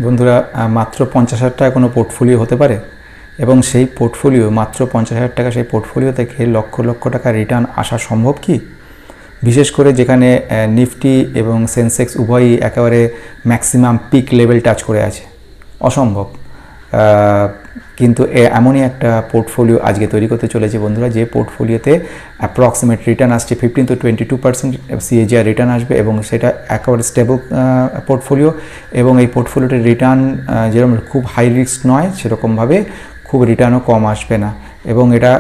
বন্ধুরা, মাত্র 50,000 টাকা কোনো পোর্টফোলিও হতে পারে? এবং সেই পোর্টফোলিও মাত্র 50,000 টাকা, সেই পোর্টফোলিও থেকে লক্ষ লক্ষ টাকা রিটার্ন আসা সম্ভব কি? বিশেষ করে যেখানে নিফটি এবং সেন্সেক্স উভয়ই একেবারে ম্যাক্সিমাম পিক লেভেল টাচ করে আছে। অসম্ভব। কিন্তু এমনই একটা পোর্টফোলিও আজকে তৈরি করতে চলেছে বন্ধুরা, যে পোর্টফোলিওতে অ্যাপ্রক্সিমেট রিটার্ন আসছে 15 to 22% CAGR রিটার্ন আসবে, এবং সেটা একেবারে স্টেবল পোর্টফোলিও। এবং এই পোর্টফোলিওটির রিটার্ন যেরকম খুব হাই রিস্ক নয়, সেরকমভাবে খুব রিটার্নও কম আসবে না, এবং এটা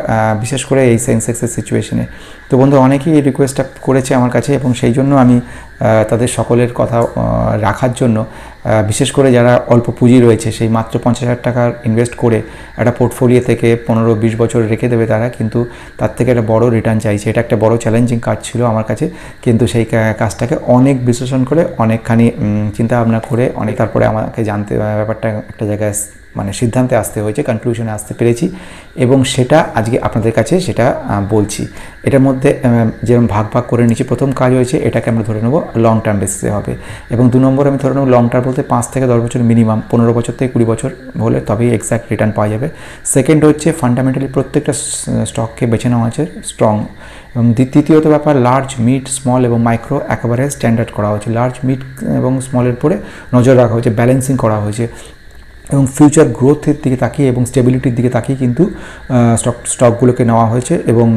বিশেষ করে এই সেন্সেক্সের সিচুয়েশনে। তো বন্ধু, অনেকেই এই রিকোয়েস্টটা করেছে আমার কাছে, এবং সেই জন্য আমি তাদের সকলের কথা রাখার জন্য, বিশেষ করে যারা অল্প পুঁজি রয়েছে, সেই মাত্র 50,000 টাকার ইনভেস্ট করে একটা পোর্টফোলিও থেকে 15-20 বছর রেখে দেবে তারা, কিন্তু তার থেকে একটা বড় রিটার্ন চাইছে। এটা একটা বড় চ্যালেঞ্জিং কাজ ছিল আমার কাছে, কিন্তু সেই কাজটাকে অনেক বিশ্লেষণ করে, অনেকখানি চিন্তাভাবনা করে, তারপরে আমাকে জানতে ব্যাপারটা একটা জায়গায় মানে সিদ্ধান্তে আসতে হয়েছে, কনক্লুশনে আসতে পেরেছি, এবং সেটা আজকে আপনাদের কাছে সেটা বলছি। এটার মধ্যে যেরকম ভাগ ভাগ করে নিচ্ছি, প্রথম কাজ হয়েছে এটাকে আমরা ধরে নেবো লং টার্ম বেসিসে হবে, এবং 2 নম্বর আমি ধরে নেবো লং টার্ম বলতে 5 থেকে 10 বছর মিনিমাম, 15 বছর থেকে 20 বছর হলে তবেই এক্স্যাক্ট রিটার্ন পাওয়া যাবে। সেকেন্ড হচ্ছে ফান্ডামেন্টালি প্রত্যেকটা স্টককে বেছে নেওয়া হয়েছে স্ট্রং, এবং তৃতীয়ত ব্যাপার লার্জ, মিড, স্মল এবং মাইক্রো একেবারে স্ট্যান্ডার্ড করা হয়েছে। লার্জ, মিড এবং স্মলের পরে নজর রাখা হয়েছে, ব্যালেন্সিং করা হয়েছে, এবং ফিউচার গ্রোথের দিকে তাকিয়ে এবং স্টেবিলিটির দিকে তাকিয়ে কিন্তু স্টকগুলোকে নেওয়া হয়েছে। এবং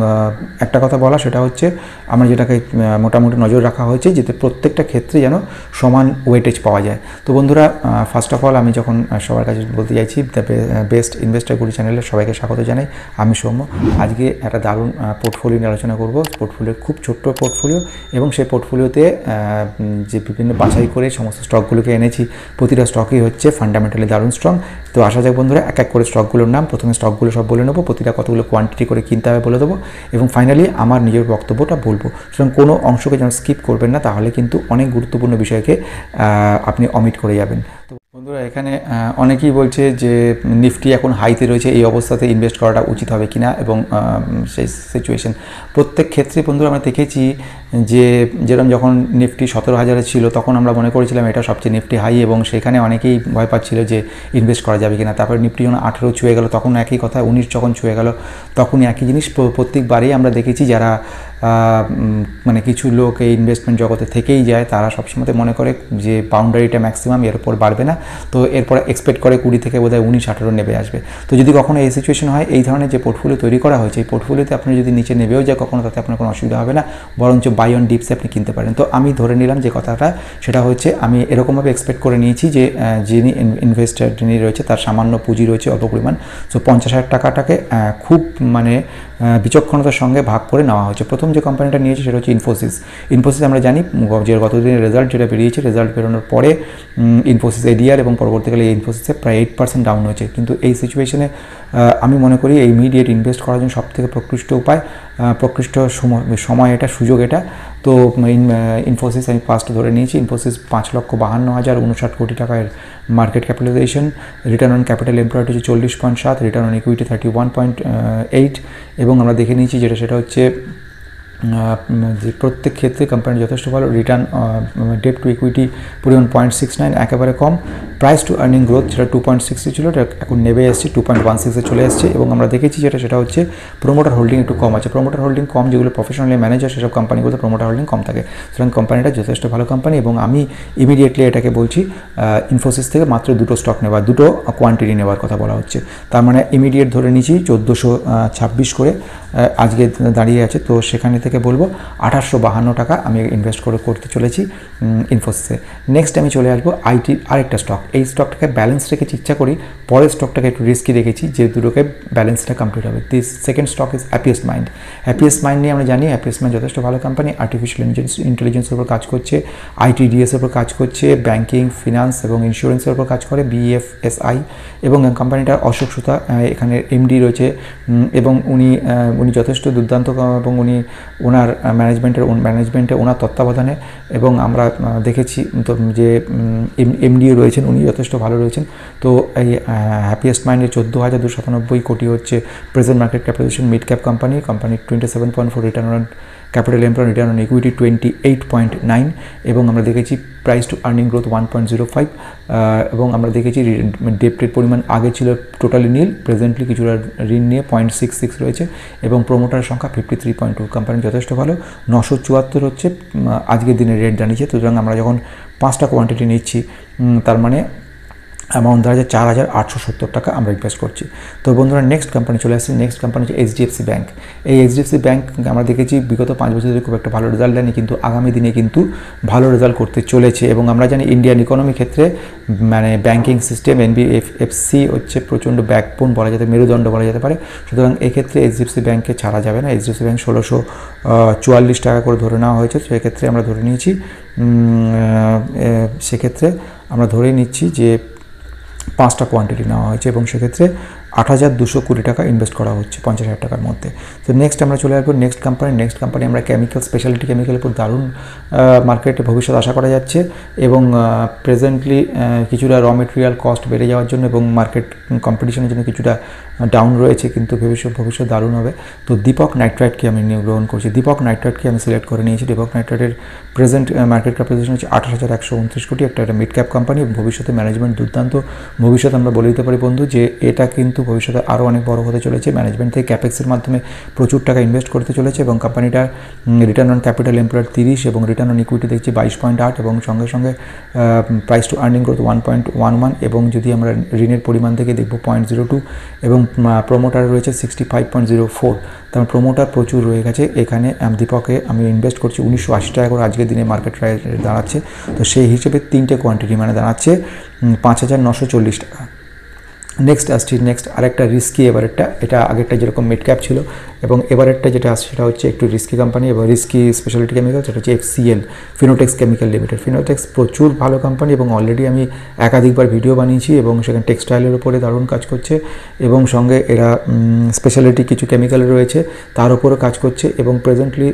একটা কথা বলা, সেটা হচ্ছে আমরা যেটাকে মোটামুটি নজর রাখা হয়েছে যাতে প্রত্যেকটা ক্ষেত্রে যেন সমান ওয়েটেজ পাওয়া যায়। তো বন্ধুরা, ফার্স্ট অফ অল আমি যখন সবার কাছে বলতে চাইছি, দ্য বেস্ট ইনভেস্টর গুরু চ্যানেলে সবাইকে স্বাগত জানাই। আমি সৌম্য। আজকে একটা দারুণ পোর্টফোলিও নিয়ে আলোচনা করব। পোর্টফোলিও খুব ছোট্ট পোর্টফোলিও, এবং সেই পোর্টফোলিওতে যে বিভিন্ন বাছাই করে সমস্ত স্টকগুলোকে এনেছি, প্রতিটা স্টকই হচ্ছে ফান্ডামেন্টালি দারুণ স্ট্রং। তো আসা যাক বন্ধুরা, এক এক করে স্টকগুলোর নাম, প্রথমে স্টকগুলো সব বলে নেবো, প্রতিটা কতগুলো কোয়ান্টিটি করে কিনতে হবে বলে দেবো, এবং ফাইনালি আমার নিজের বক্তব্যটা বলবো। সুতরাং কোনো অংশকে যেন স্কিপ করবেন না, তাহলে কিন্তু অনেক গুরুত্বপূর্ণ বিষয়কে আপনি অমিট করে যাবেন। তো বন্ধুরা, এখানে অনেকেই বলছে যে নিফটি এখন হাইতে রয়েছে, এই অবস্থাতে ইনভেস্ট করাটা উচিত হবে কিনা, এবং সেই সিচুয়েশন প্রত্যেক ক্ষেত্রে বন্ধুরা আমরা দেখেছি যে যেরকম যখন নিফটি 17,000 ছিল, তখন আমরা মনে করেছিলাম এটা সবচেয়ে নিফটি হাই, এবং সেখানে অনেকেই ভয় পাচ্ছিল যে ইনভেস্ট করা যাবে কিনা। তারপরে নিফটি যখন 18 ছুঁয়ে গেল, তখন একই কথা, 19 যখন ছুঁয়ে গেল, তখনই একই জিনিস প্রত্যেকবারেই আমরা দেখেছি। যারা মানে কিছু লোক এই ইনভেস্টমেন্ট জগতে থেকেই যায়, তারা সবসময় মনে করে যে বাউন্ডারিটা ম্যাক্সিমাম, এর উপর বাড়বে না, তো এরপর এক্সপেক্ট করে 20 থেকে বোধহয় 19-18 নেমে আসবে। তো যদি কখনো এই সিচুয়েশন হয়, এই ধরনের যে পোর্টফোলিও তৈরি করা হয়েছে, এই পোর্টফোলিওতে আপনি যদি নিচে নেবেও যায় কখনো, তাতে আপনার কোনো অসুবিধা হবে না, বরঞ্চ বাই অন ডিপসে আপনি কিনতে পারেন। তো আমি ধরে নিলাম যে কথাটা, সেটা হচ্ছে আমি এরকমভাবে এক্সপেক্ট করে নিয়েছি যে যিনি ইনভেস্টার যিনি রয়েছে, তার সামান্য পুঁজি রয়েছে অল্প পরিমাণ। সো 50,000 টাকাটাকে খুব মানে বিচক্ষণতার সঙ্গে ভাগ করে নেওয়া হয়েছে। প্রথম যে কোম্পানিটা নিয়েছে সেটা হচ্ছে ইনফোসিস। ইনফোসিস আমরা জানি যে গতদিনের রেজাল্ট যেটা বেরিয়েছে, রেজাল্ট বেরোনোর পরে ইনফোসিস এডিআর এবং পরবর্তীকালে এই ইনফোসিসে প্রায় 8% ডাউন হয়েছে। কিন্তু এই সিচুয়েশনে আমি মনে করি এই ইমিডিয়েট ইনভেস্ট করার জন্য সবথেকে প্রকৃষ্ট উপায়, প্রকৃষ্ট সময় এটা, সুযোগ এটা। তো ইনফোসিস আমি ফার্স্ট ধরে নিয়েছি। ইনফোসিস 5,52,059 কোটি টাকার market capitalization, return on capital employed হচ্ছে 40.7, রিটার্ন অন ইকুইটি 31.8, এবং আমরা দেখে নিয়েছি সেটা হচ্ছে যে প্রত্যেক ক্ষেত্রে কোম্পানির যথেষ্ট ভালো রিটার্ন, ডেট টু ইকুইটি পরিমাণ 0.69, একেবারে কম। প্রাইস টু আর্নিং গ্রোথ যেটা 2.60 ছিল, এটা এখন নেমে এসছে 2.16-এ চলে এসছে। এবং আমরা দেখেছি সেটা হচ্ছে প্রোমোটার হোল্ডিং একটু কম আছে। প্রোমোটার হোল্ডিং কম যেগুলো প্রফেশনালি ম্যানেজার, সেসব কোম্পানিগুলোতে প্রোমোটার হোল্ডিং কম থাকে। সুতরাং কোম্পানিটা যথেষ্ট ভালো কোম্পানি, এবং আমি ইমিডিয়েটলি এটাকে বলছি ইনফোসিস থেকে মাত্র 2টো স্টক নেওয়ার, 2টো কোয়ান্টিটি নেওয়ার কথা বলা হচ্ছে। তার মানে ইমিডিয়েট ধরে নিয়েছি 1426 করে আজকে দাঁড়িয়ে আছে। তো সেখানে থেকে বলবো 2852 টাকা আমি ইনভেস্ট করতে চলেছি ইনফোসিসে। নেক্সট আমি চলে আসবো আইটির আরেকটা স্টক। এই স্টকটাকে ব্যালেন্স রেখেছি ইচ্ছা করি, পরের স্টকটাকে একটু রিস্কি রেখেছি, যে দুটোকে ব্যালেন্সটা কমপ্লিট হবে। This second stock is happiest mind. Happiest mind নিয়ে আমরা জানি হ্যাপিয়েস্ট মাইন্ড যথেষ্ট ভালো কোম্পানি, আর্টিফিশিয়াল ইন্টেলিজেন্সের উপর কাজ করছে, ITDS-এর উপর কাজ করছে, ব্যাঙ্কিং, ফিনান্স এবং ইন্স্যুরেন্সের উপর কাজ করে, BFSI। এবং কোম্পানিটার অশোক সুতা এখানে MD রয়েছে, এবং উনি যথেষ্ট দুর্দান্ত, এবং ওনার ম্যানেজমেন্টে ওনার তত্ত্বাবধানে, এবং আমরা দেখেছি তো যে MDও রয়েছেন, উনি যথেষ্ট ভালো রয়েছেন। তো এই হ্যাপিয়েস্ট মাইন্ডের 14,297 কোটি হচ্ছে present market capitalization, mid cap company 27.4 return on capital employed return on equity 28.9 এবং আমরা দেখেছি প্রাইস টু আর্নিং গ্রোথ 1.05 এবং আমরা দেখেছি ডেপ্টের পরিমাণ আগে ছিল টোটালি নীল, প্রেজেন্টলি কিছুটা ঋণ নিয়ে 0.66 রয়েছে এবং প্রোমোটার সংখ্যা 53.2। কোম্পানি যথেষ্ট ভালো। 974 হচ্ছে আজকের দিনে রেট জানিয়েছে। সুতরাং আমরা যখন 5টা কোয়ান্টিটি নিচ্ছি তার মানে অ্যামাউন্ট দাঁড়াচ্ছে 4,870 টাকা আমরা ইনভেস্ট করছি। তো বন্ধুরা নেক্সট কোম্পানি চলে আসছে। নেক্সট কোম্পানি হচ্ছে এইচডিএফসি ব্যাঙ্ক। এই এইচডিএফসি ব্যাঙ্ক আমরা দেখেছি বিগত 5 বছর ধরে খুব একটা ভালো রেজাল্ট দেয়নি, কিন্তু আগামী দিনে কিন্তু ভালো রেজাল্ট করতে চলেছে এবং আমরা জানি ইন্ডিয়ান ইকোনমি ক্ষেত্রে মানে ব্যাঙ্কিং সিস্টেম এনবিএফসি হচ্ছে প্রচণ্ড ব্যাকবোন বলা যেতে, মেরুদণ্ড বলা যেতে পারে। সুতরাং এক্ষেত্রে এইচডিএফসি ব্যাঙ্ককে ছাড়া যাবে না। এইচডিএফসি ব্যাঙ্ক 1644 টাকা করে ধরে নেওয়া হয়েছে। সেক্ষেত্রে আমরা ধরে নিয়েছি ধরে নিচ্ছি যে 5টা কোয়ান্টিটি নেওয়া হয়েছে এবং সেক্ষেত্রে 8,220 টাকা ইনভেস্ট করা হচ্ছে 50,000 টাকার মধ্যে। তো নেক্সট আমরা চলে আসবো নেক্সট কোম্পানি আমরা কেমিক্যাল, স্পেশালিটি কেমিক্যালের উপর দারুণ মার্কেটে ভবিষ্যৎ আশা করা যাচ্ছে এবং প্রেজেন্টলি কিছুটা র মেটেরিয়াল কস্ট বেড়ে যাওয়ার জন্য এবং মার্কেট কম্পিটিশনের জন্য কিছুটা ডাউন রয়েছে, কিন্তু ভবিষ্যৎ দারুণ হবে। তো দীপক নাইট্রাইটকে আমি গ্রহণ করছি। দীপক নাইট্রাইটকে আমি সিলেক্ট করে নিয়েছি। দীপক নাইট্রাইটের প্রেজেন্ট মার্কেট ক্যাপিটালাইজেশন হচ্ছে 28,129 কোটি, একটা মিড ক্যাপ কোম্পানি। ভবিষ্যতে ম্যানেজমেন্ট দুর্দান্ত। ভবিষ্যতে আমরা বলে দিতে পারি বন্ধু যে এটা কিন্তু ভবিষ্যতে আরও অনেক বড় হতে চলেছে। ম্যানেজমেন্ট থেকে ক্যাপেক্সের মাধ্যমে প্রচুর টাকা ইনভেস্ট করতে চলেছে এবং কোম্পানিটার রিটার্ন অন ক্যাপিটাল এমপ্লয়েড 30 এবং রিটার্ন অন ইকুইটি দেখছি 22.8 এবং সঙ্গে সঙ্গে প্রাইস টু আর্নিং গ্রোথ 1.11 এবং যদি আমরা ঋণের পরিমাণ থেকে দেখব 0.02 এবং প্রোমোটার রয়েছে 65.04। তার প্রোমোটার প্রচুর রয়ে গেছে এখানে। দীপকে আমি ইনভেস্ট করছি 1980 টাকা করে আজকের দিনে মার্কেট প্রাইস দাঁড়াচ্ছে। তো সেই হিসেবে 3টে কোয়ান্টিটি মানে দাঁড়াচ্ছে 5,940 টাকা। নেক্সট আরেকটা রিস্কি এবারেরটা, এটা আগেরটা যেরকম মিড ক্যাপ ছিল এবং এবারেরটা যেটা আসছে সেটা হচ্ছে একটু রিস্কি কোম্পানি এবং রিস্কি স্পেশালিটি কেমিক্যাল, সেটা হচ্ছে FCL, Fineotex chemical limited. Fineotex প্রচুর ভালো কোম্পানি এবং অলরেডি আমি একাধিকবার ভিডিও বানিয়েছি এবং সেখানে টেক্সটাইলের উপরে দারুণ কাজ করছে এবং সঙ্গে এরা স্পেশালিটি কিছু কেমিক্যাল রয়েছে তার উপরে কাজ করছে এবং প্রেজেন্টলি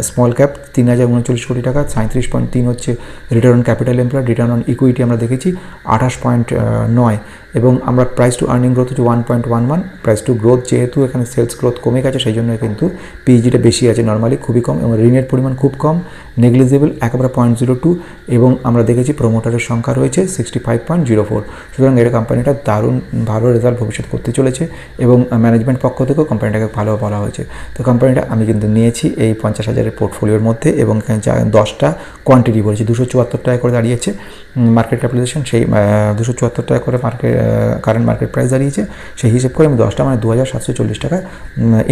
স্মল ক্যাপ 3,039 কোটি টাকা, 37.3 হচ্ছে return on capital employed. Return on equity আমরা দেখেছি 28.9 এবং আমরা প্রাইস টু আর্নিং গ্রোথ হচ্ছে 1.11। প্রাইস টু গ্রোথ যেহেতু এখানে সেলস গ্রোথ কমে গেছে সেই জন্য কিন্তু পিইজিটা বেশি আছে, নর্মালি খুবই কম এবং ঋণের পরিমাণ খুব কম, নেগলিজেবল একেবারে 0.02 এবং আমরা দেখেছি প্রোমোটারের সংখ্যা রয়েছে 65.04। সুতরাং এটা কোম্পানিটা দারুণ ভালো রেজাল্ট ভবিষ্যৎ করতে চলেছে এবং ম্যানেজমেন্ট পক্ষ থেকেও কোম্পানিটাকে ভালো বলা হয়েছে। তো কোম্পানিটা আমি কিন্তু নিয়েছি এই 50,000-এর পোর্টফোলিওর মধ্যে এবং এখানে 10টা কোয়ান্টিটি বলেছি। 274 টাকা করে দাঁড়িয়েছে মার্কেট ক্যাপিটালাইজেশন, সেই 274 টাকা করে কারেন্ট মার্কেট প্রাইস দাঁড়িয়েছে। সেই হিসেব করে আমি 10টা মানে 2,740 টাকা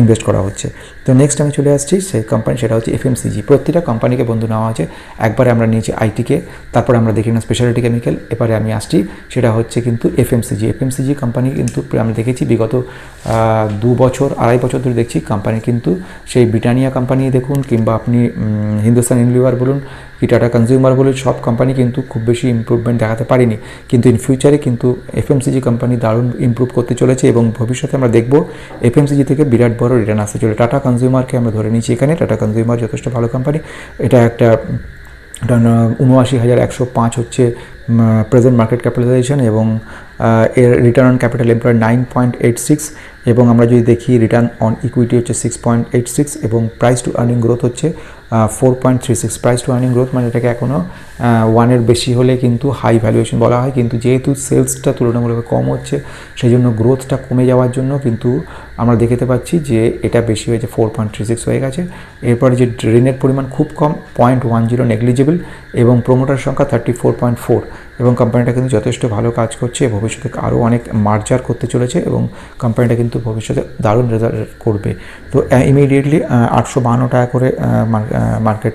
ইনভেস্ট করা হচ্ছে। তো নেক্সট আমি চলে আসছি সেই কোম্পানি, সেটা হচ্ছে এফএমসিজি। প্রতিটা কোম্পানিকে বন্ধু নেওয়া আছে। একবারে আমরা নিয়েছি আইটিকে, তারপরে আমরা দেখি না স্পেশালিটি কেমিক্যাল, এবারে আমি আসছি সেটা হচ্ছে কিন্তু এফএমসিজি কোম্পানি কিন্তু আমি দেখেছি বিগত 2 বছর 2.5 বছর ধরে দেখছি কোম্পানি কিন্তু সেই ব্রিটানিয়া কোম্পানি দেখুন কিংবা আপনি হিন্দুস্তান ইউনিলিভার বলুন কি টাটা কনজিউমার বলুন, সব কোম্পানি কিন্তু খুব বেশি ইমপ্রুভমেন্ট দেখাতে পারেনি, কিন্তু ইন ফিউচারে কিন্তু এফএমসিজি কোম্পানি দারুণ ইমপ্রুভ করতে চলেছে এবং ভবিষ্যতে আমরা দেখব এফএমসিজি থেকে বিরাট বড় রিটার্ন আসতে চলে। টাটা কনজিউমারকে আমরা ধরে নিচ্ছি এখানে। টাটা কনজিউমার যথেষ্ট ভালো কোম্পানি। এটা একটা 79,105 হচ্ছে প্রেজেন্ট মার্কেট ক্যাপিটালাইজেশন এবং এর রিটার্ন অন ক্যাপিটাল এমপ্লয়েড 9.86 এবং আমরা যদি দেখি রিটার্ন অন ইকুইটি হচ্ছে 6.86 এবং প্রাইস টু আর্নিং গ্রোথ হচ্ছে 4.36। প্রাইস টু আর্নিং গ্রোথ মানে এটাকে এখনও 1-এর বেশি হলে কিন্তু হাই ভ্যালুয়েশন বলা হয়, কিন্তু যেহেতু সেলসটা তুলনামূলক কম হচ্ছে সেই জন্য গ্রোথটা কমে যাওয়ার জন্য কিন্তু আমরা দেখতে পাচ্ছি যে এটা বেশি হয়েছে, 4.36 হয়ে গেছে। এরপরে যে ঋণের পরিমাণ খুব কম 0.10 নেগলিজেবল এবং প্রোমোটার সংখ্যা 34.4 এবং কোম্পানিটা কিন্তু যথেষ্ট ভালো কাজ করছে। ভবিষ্যতে আরও অনেক মার্জার করতে চলেছে এবং কোম্পানিটা কিন্তু ভবিষ্যতে দারুণ রেজাল্ট করবে। তো ইমিডিয়েটলি 852 টাকা করে মার্কেট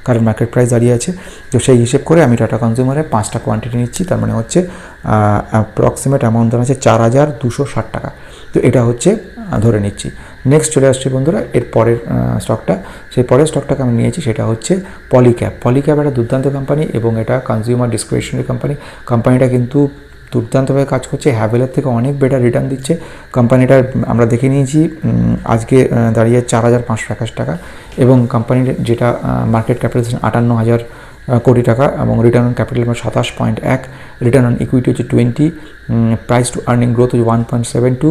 কারেন্ট মার্কেট প্রাইস দাঁড়িয়ে আছে। তো সেই হিসেব করে আমি টাটা কনজিউমারের 5টা কোয়ান্টিটি নিচ্ছি, তার মানে হচ্ছে অ্যাপ্রক্সিমেট অ্যামাউন্ট দাঁড়াচ্ছে 4,260 টাকা। তো এটা হচ্ছে ধরে নিচ্ছি। নেক্সট চলে আসছে বন্ধুরা এর পরের স্টকটা, সেই পরের স্টকটাকে আমি নিয়েছি সেটা হচ্ছে পলিক্যাপ। একটা দুর্দান্ত কোম্পানি এবং এটা কনজিউমার ডিসক্রিপশনারি কোম্পানি। কোম্পানিটা কিন্তু দুর্দান্তভাবে কাজ করছে, হ্যাভেলের থেকে অনেক বেটার রিটার্ন দিচ্ছে। কোম্পানিটার আমরা দেখে নিয়েছি আজকে দাঁড়িয়ে 4,521 টাকা এবং কোম্পানির যেটা মার্কেট ক্যাপিটালাইজেশন 58,000 কোটি টাকা এবং return on capital 27.1, return on equity হচ্ছে 20, প্রাইস টু আর্নিং গ্রোথ হচ্ছে 1.72।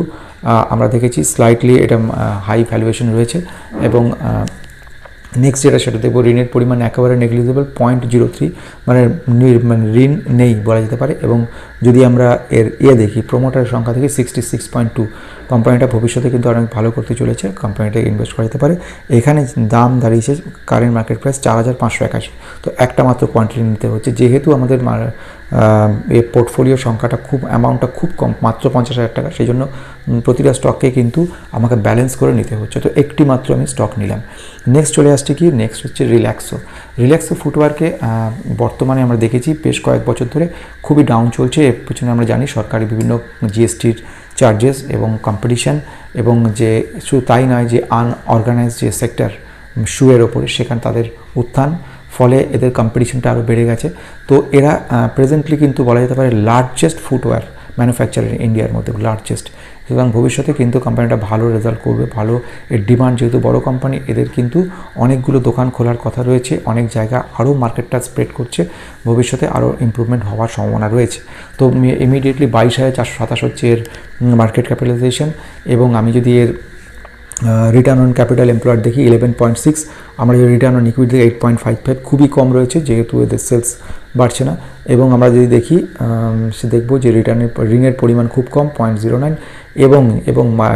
আমরা দেখেছি স্লাইটলি এটা হাই ভ্যালুয়েশন রয়েছে এবং নেক্সট যেটা সেটা দেখবো ঋণের পরিমাণ একেবারে নেগলিজেবল 0.03, মানে ঋণ নেই বলা যেতে পারে। এবং যদি আমরা এর দেখি প্রমোটারের সংখ্যা দেখি 66.2, কোম্পানিটা ভবিষ্যতে কিন্তু অনেক ভালো করতে চলেছে, কোম্পানিটাকে ইনভেস্ট করা যেতে পারে। এখানে দাম দাঁড়িয়েছে কারেন্ট মার্কেট প্রাইস 4581, তো একটা মাত্র কোয়ান্টিটি নিতে হচ্ছে। যেহেতু আমাদের এই পোর্টফোলিওর সংখ্যাটা অ্যামাউন্টটা খুব কম, মাত্র 50,000 টাকা, সেই জন্য প্রতিটা স্টককে কিন্তু আমাকে ব্যালেন্স করে নিতে হচ্ছে, তো একটি মাত্র আমি স্টক নিলাম। নেক্সট চলে আসছে কি, নেক্সট হচ্ছে রিল্যাক্সো ফুটওয়্যারকে বর্তমানে আমরা দেখেছি বেশ কয়েক বছর ধরে খুবই ডাউন চলছে। এর পিছনে আমরা জানি সরকারি বিভিন্ন জিএসটির চার্জেস এবং কম্পিটিশন, এবং যে শুধু তাই নয় যে আনঅর্গানাইজড যে সেক্টর শুয়ের ওপরে সেখানে তাদের উত্থান, ফলে এদের কম্পিটিশনটা আরও বেড়ে গেছে। তো এরা প্রেজেন্টলি কিন্তু বলা যেতে পারে লার্জেস্ট ফুটওয়্যার ম্যানুফ্যাকচারার ইন্ডিয়ার মধ্যে, লার্জেস্ট। সুতরাং ভবিষ্যতে কিন্তু কোম্পানিটা ভালো রেজাল্ট করবে, ভালো এর ডিমান্ড, যেহেতু বড় কোম্পানি এদের কিন্তু অনেকগুলো দোকান খোলার কথা রয়েছে, অনেক জায়গা আরও মার্কেটটা স্প্রেড করছে, ভবিষ্যতে আরও ইমপ্রুভমেন্ট হওয়ার সম্ভাবনা রয়েছে। তো ইমিডিয়েটলি 22,427 হচ্ছে এর মার্কেট ক্যাপিটালাইজেশন। এবং আমি যদি এর রিটার্ন অন ক্যাপিটাল এমপ্লয়েড দেখি 11.6, আমরা যদি রিটার্ন অন ইকুইটি দেখি 8.55, খুবই কম রয়েছে যেহেতু এদের সেলস বাড়ছে না। এবং আমরা যদি দেখি সে দেখব যে ঋণের পরিমাণ খুব কম 0.09, এবং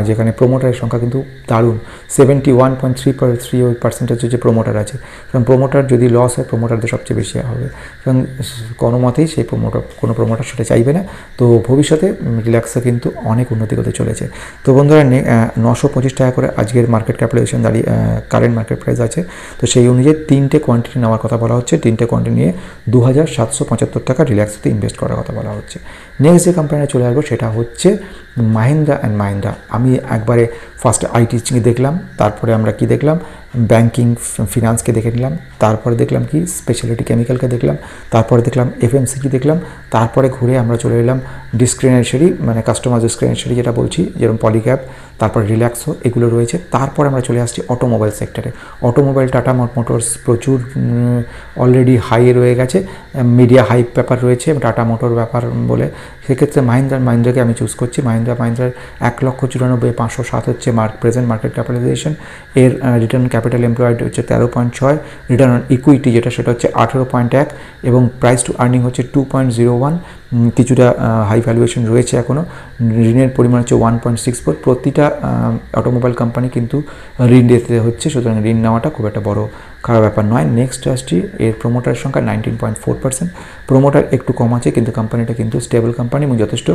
যেখানে প্রোমোটারের সংখ্যা কিন্তু দারুণ 71.3% হচ্ছে প্রোমোটার আছে। কারণ প্রোমোটার যদি লস হয় প্রোমোটারদের সবচেয়ে বেশি হবে, কারণ কোনো মতেই সেই কোনো প্রোমোটার সেটা চাইবে না। তো ভবিষ্যতে রিল্যাক্সে কিন্তু অনেক উন্নতি করতে চলেছে। তো বন্ধুরা 925 টাকা করে আজকের মার্কেট ক্যাপিটালাইজেশন দাঁড়িয়ে কারেন্ট মার্কেট প্রাইস আছে। তো সেই অনুযায়ী 3টে কোয়ান্টিটি নেওয়ার কথা বলা হচ্ছে, 3টে কোয়ান্টিটি নিয়ে 2,775 টাকা রিল্যাক্সতে ইনভেস্ট করার কথা বলা হচ্ছে। নেক্সট যে কোম্পানিটা চলে আসবো সেটা হচ্ছে মাহিন্দ্রা অ্যান্ড মাহিন্দ্রা। আমি একবারে ফার্স্ট আইটি দেখলাম, তারপরে আমরা কি দেখলাম, ব্যাংকিং ফিনান্সকে দেখে নিলাম, তারপরে দেখলাম কি স্পেশালিটি কেমিক্যালকে দেখলাম, তারপরে দেখলাম এফএমসিজি দেখলাম, তারপরে ঘুরে আমরা চলে এলাম ডিসক্রিমিনেশনারি, মানে কাস্টমার ডিসক্রিমিনেশনারি যেটা বলছি, যেরকম পলিক্যাব, তারপর রিল্যাক্সো, এগুলো রয়েছে। তারপর আমরা চলে আসছি অটোমোবাইল সেক্টরে। অটোমোবাইল টাটা মোটরস প্রচুর অলরেডি হাই রয়ে গেছে, মিডিয়া হাইপ ব্যাপার রয়েছে টাটা মোটর ব্যাপার বলে, সেক্ষেত্রে মাহিন্দ্রাকে আমি চুজ করছি। মাহিন্দ্রার 1,94,507 হচ্ছে প্রেজেন্ট মার্কেট ক্যাপিটালাইজেশন। এর রিটার্ন ক্যাপিটাল এমপ্লয়েড হচ্ছে 13.6, রিটার্ন অন ইকুইটি সেটা হচ্ছে 18.1, এবং প্রাইস টু আর্নিং হচ্ছে 2.01। কিছুটা হাই ভ্যালুয়েশন রয়েছে এখনও। ঋণের পরিমাণ হচ্ছে 1.64। প্রতিটা অটোমোবাইল কোম্পানি কিন্তু ঋণ দিতে হচ্ছে, সুতরাং ঋণ নেওয়াটা খুব একটা বড় খারাপ ব্যাপার নয়। নেক্সট আসছি এর প্রোমোটারের সংখ্যা 19.4%। প্রোমোটার একটু কম আছে, কিন্তু কোম্পানিটা কিন্তু স্টেবল কোম্পানি এবং যথেষ্ট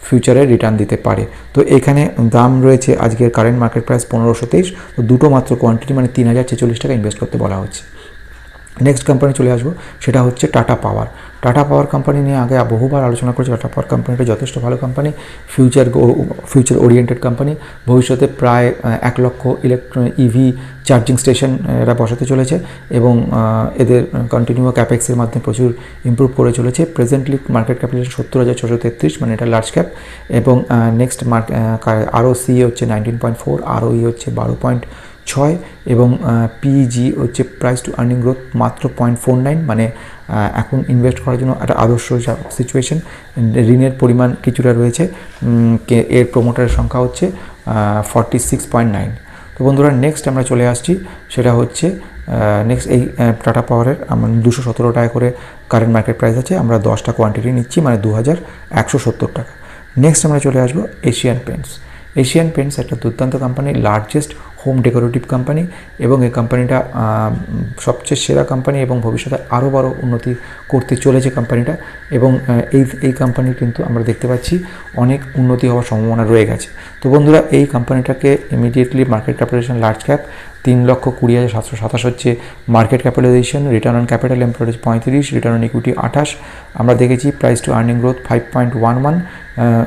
ফিউচারে রিটার্ন দিতে পারে। তো এখানে দাম রয়েছে আজকের কারেন্ট মার্কেট প্রাইস 1523, তো দুটো মাত্র কোয়ান্টিটি মানে 3,046 টাকা ইনভেস্ট করতে বলা হচ্ছে। নেক্সট কোম্পানি চলে আসবো, সেটা হচ্ছে টাটা পাওয়ার। টাটা পাওয়ার কোম্পানি নিয়ে আগে বহুবার আলোচনা করেছি। টাটা পাওয়ার কোম্পানিটা যথেষ্ট ভালো কোম্পানি, ফিউচার ওরিয়েন্টেড কোম্পানি। ভবিষ্যতে প্রায় 1 লক্ষ ইভি চার্জিং স্টেশন এরা বসাতে চলেছে, এবং এদের কন্টিনিউ ক্যাপেক্সের মাধ্যমে প্রচুর ইমপ্রুভ করে চলেছে। প্রেজেন্টলি মার্কেট ক্যাপিটালাইজেশন 70,633, মানে এটা লার্জ ক্যাপ। এবং নেক্সট আরওসি হচ্ছে 19.4, আরওই হচ্ছে 12.6, এবং পিজি হচ্ছে প্রাইস টু আর্নিং গ্রোথ মাত্র 0.49, মানে এখন ইনভেস্ট করার জন্য একটা আদর্শ সিচুয়েশন। ঋণের পরিমাণ কিছুটা রয়েছে, এর প্রোমোটারের সংখ্যা হচ্ছে 46.9। তো বন্ধুরা নেক্সট আমরা চলে আসছি, সেটা হচ্ছে নেক্সট এই টাটা পাওয়ারের আমার 217 টাকা করে কারেন্ট মার্কেট প্রাইস আছে। আমরা 10টা কোয়ান্টিটি নিচ্ছি, মানে 2,170 টাকা। নেক্সট আমরা চলে আসবো এশিয়ান পেন্টস। এশিয়ান পেন্টস একটা দুর্দান্ত company, largest home decorative company, এবং এই কোম্পানিটা সবচেয়ে সেরা কোম্পানি, এবং ভবিষ্যতে আরও বড় উন্নতি করতে চলেছে কোম্পানিটা। এবং এই কোম্পানির কিন্তু আমরা দেখতে পাচ্ছি অনেক উন্নতি হওয়ার সম্ভাবনা রয়ে গেছে। তো বন্ধুরা এই কোম্পানিটাকে immediately market capitalization large cap 3,20,727 হচ্ছে market capitalization. Return on capital employed 35, return on equity 28। আমরা দেখেছি প্রাইস টু আর্নিং গ্রোথ 5.11,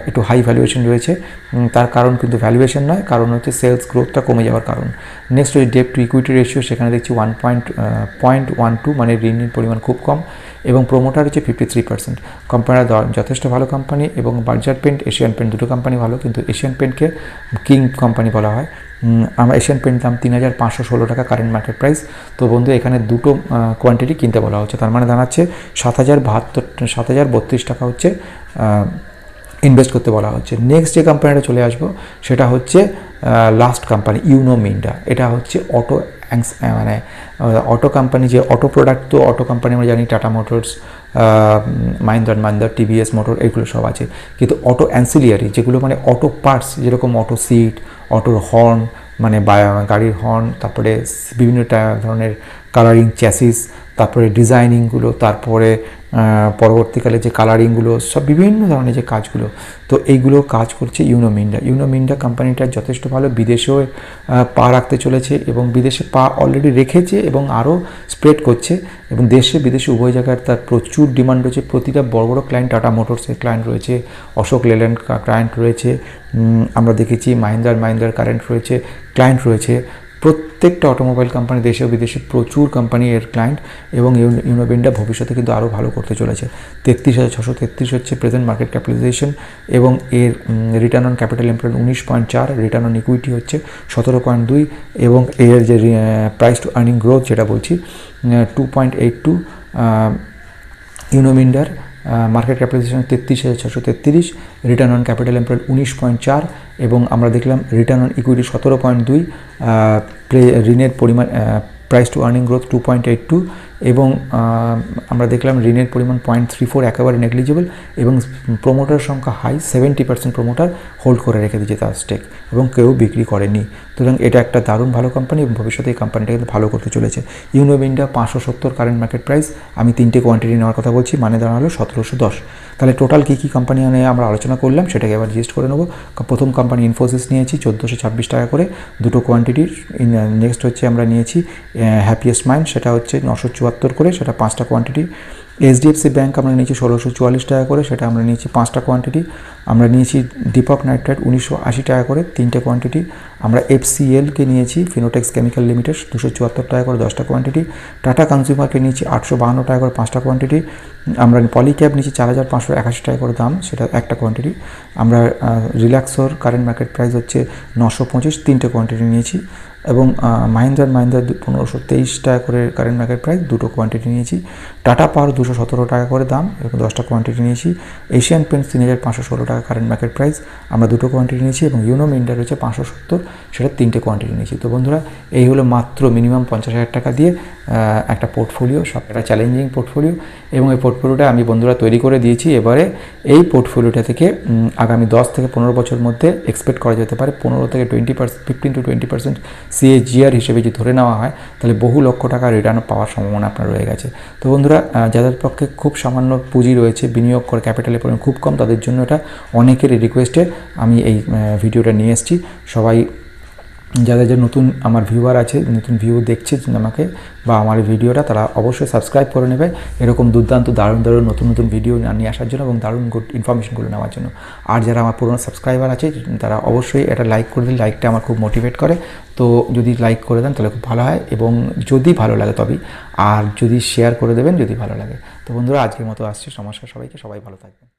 একটু হাই ভ্যালুয়েশন রয়েছে। তার কারণ কিন্তু ভ্যালুয়েশন নয়, কারণ হচ্ছে সেলস গ্রোথটা কমে যাওয়ার কারণ। নেক্সট হচ্ছে ডেট টু ইকুইটি রেশিও, সেখানে দেখছি 1.12, মানে ঋণের পরিমাণ খুব কম, এবং প্রোমোটার হচ্ছে 53%। কোম্পানিটা যথেষ্ট ভালো কোম্পানি, এবং বার্জার পেন্ট, এশিয়ান পেন্ট দুটো কোম্পানি ভালো, কিন্তু এশিয়ান পেন্টকে কিং কোম্পানি বলা হয়। আমরা এশিয়ান পেন্ট দাম 3,516 টাকা কারেন্ট মার্কেট প্রাইস। তো বন্ধু এখানে দুটো কোয়ান্টিটি কিনতে বলা হচ্ছে, তার মানে দাঁড়াচ্ছে 7,032 টাকা হচ্ছে ইনভেস্ট করতে বলা হচ্ছে। নেক্সট যে কোম্পানিটা চলে আসবো সেটা হচ্ছে লাস্ট কোম্পানি ইউনো মিন্ডা। এটা হচ্ছে অটো মানে অটো কোম্পানি, যে অটো প্রোডাক্ট, তো অটো কোম্পানি আমরা জানি tata motors, Mahindra and Mahindra, TVS motor, এগুলো সব আছে। কিন্তু অটো অ্যান্সিলিয়ারি যেগুলো মানে অটো পার্টস, যেরকম অটো সিট, অটোর হর্ন মানে গাড়ির হর্ন, তারপরে বিভিন্ন ধরনের কালারিং চ্যাসিস, তারপরে ডিজাইনিংগুলো, তারপরে পরবর্তীকালে যে কালারিংগুলো, সব বিভিন্ন ধরনের যে কাজগুলো, তো এইগুলো কাজ করছে ইউনো মিন্ডা। ইউনো মিন্ডা কোম্পানিটা যথেষ্ট ভালো, বিদেশেও পা রাখতে চলেছে এবং বিদেশে পা অলরেডি রেখেছে এবং আরও স্প্রেড করছে, এবং দেশে বিদেশে উভয় জায়গায় তার প্রচুর ডিমান্ড রয়েছে। প্রতিটা বড় বড় ক্লায়েন্ট, টাটা মোটরসের ক্লায়েন্ট রয়েছে, অশোক লেল্যান্ড ক্লায়েন্ট রয়েছে, আমরা দেখেছি মাহিন্দ্রার কারেন্ট রয়েছে, ক্লায়েন্ট রয়েছে। প্রত্যেকটা অটোমোবাইল কোম্পানি, দেশে ও বিদেশে প্রচুর কোম্পানি এর ক্লায়েন্ট, এবং ইউনো মিন্ডা ভবিষ্যতে কিন্তু আরও ভালো করতে চলেছে। 33,633 হচ্ছে প্রেজেন্ট মার্কেট ক্যাপিটালাইজেশন, এবং এর return on capital employed 19.4, return on equity হচ্ছে 17.2, এবং এর যে প্রাইস টু আর্নিং গ্রোথ যেটা বলছি 2.82। Uno Minda market capitalization 33,633, return on capital employed 19.4, এবং আমরা দেখলাম রিটার্ন অন ইকুইটি 17.2, ঋণের পরিমাণ প্রাইস টু আর্নিং গ্রোথ 2.82, এবং আমরা দেখলাম ঋণের পরিমাণ 0.34, একেবারে নেগলিজিবল, এবং প্রোমোটার সংখ্যা হাই, 70% প্রোমোটার হোল্ড করে রেখে দিয়েছে তার স্টেক, এবং কেউ বিক্রি করেনি। সুতরাং এটা একটা দারুণ ভালো কোম্পানি, এবং ভবিষ্যতে এই কোম্পানিটা কিন্তু ভালো করতে চলেছে। Uno Minda 570 current market price, আমি 3টে কোয়ান্টিটি নেওয়ার কথা বলছি, মানে দাঁড়ালো 1710। তাহলে টোটাল কী কোম্পানি নিয়ে আমরা আলোচনা করলাম সেটাকে এবার লিস্ট করে নেবো। প্রথম কোম্পানি ইনফোসিস নিয়েছি 1426 টাকা করে, দুটো কোয়ান্টিটির। নেক্সট হচ্ছে আমরা নিয়েছি হ্যাপিয়েস্ট মাইন্ড, সেটা হচ্ছে 974 করে, সেটা 5টা কোয়ান্টিটি। এইচডিএফসি ব্যাঙ্ক আমরা নিয়েছি 1644 টাকা করে, সেটা আমরা নিয়েছি 5টা কোয়ান্টিটি। আমরা নিয়েছি দীপক নাইট্রাইট 1980 টাকা করে, 3টে কোয়ান্টিটি। আমরা এফসিএলকে নিয়েছি ফিনোটেক্স কেমিক্যাল লিমিটেড 274 টাকা করে, 10টা কোয়ান্টিটি। টাটা কনজিউমারকে নিয়েছি 852 টাকা করে, 5টা কোয়ান্টিটি। আমরা পলিক্যাব নিয়েছি 4581 টাকা করে দাম, সেটা একটা কোয়ান্টিটি। আমরা রিল্যাক্সোর কারেন্ট মার্কেট প্রাইস হচ্ছে 925, 3টে কোয়ান্টিটি নিয়েছি। এবং মাহিন্দ্রা 1523 টাকা করে কারেন্ট মার্কেট প্রাইস, দুটো কোয়ান্টিটি নিয়েছি। টাটা পাওয়ার 217 টাকা করে দাম, এবং 10টা কোয়ান্টিটি নিয়েছি। এশিয়ান পেন্টস 3516 টাকা কারেন্ট মার্কেট প্রাইস, আমরা দুটো কোয়ান্টিটি নিয়েছি। এবং ইউনো মিন্ডা রয়েছে 570, সেটা 3টে কোয়ান্টিটি নিয়েছি। তো বন্ধুরা, এই হলো মাত্র মিনিমাম 50,000 টাকা দিয়ে একটা পোর্টফোলিও, সব একটা চ্যালেঞ্জিং পোর্টফোলিও, এবং এই পোর্টফোলিওটা আমি বন্ধুরা তৈরি করে দিয়েছি। এবারে এই পোর্টফোলিওটা থেকে আগামী 10 থেকে 15 বছর মধ্যে এক্সপেক্ট করা যেতে পারে 15 থেকে 20%, 15 to 20% CAGR হিসেবে যদি ধরে নেওয়া হয়, তাহলে বহু লক্ষ টাকা রিটার্ন পাওয়ার সম্ভাবনা আপনার রয়ে গেছে। তো বন্ধুরা, যাদের পক্ষে খুব সামান্য পুঁজি রয়েছে, বিনিয়োগ করে ক্যাপিটালের পরিমাণ খুব কম, তাদের জন্য এটা অনেকেরই রিকোয়েস্টে আমি এই ভিডিওটা নিয়ে এসেছি। সবাই যাদের নতুন আমার ভিউয়ার আছে, নতুন ভিউ দেখছে আমাকে বা আমার ভিডিওটা, তারা অবশ্যই সাবস্ক্রাইব করে নেবে এরকম দুর্দান্ত দারুণ নতুন ভিডিও নিয়ে আসার জন্য, এবং দারুণ গুড ইনফরমেশনগুলো নেওয়ার জন্য। আর যারা আমার পুরনো সাবস্ক্রাইবার আছে, তারা অবশ্যই এটা লাইক করে দিন, লাইকটা আমার খুব মোটিভেট করে। তো যদি লাইক করে দেন তাহলে খুব ভালো হয়, এবং যদি ভালো লাগে তবেই, আর যদি শেয়ার করে দেবেন যদি ভালো লাগে। তো বন্ধুরা, আজকের মতো আসছে, নমস্কার সবাইকে, সবাই ভালো থাকবেন।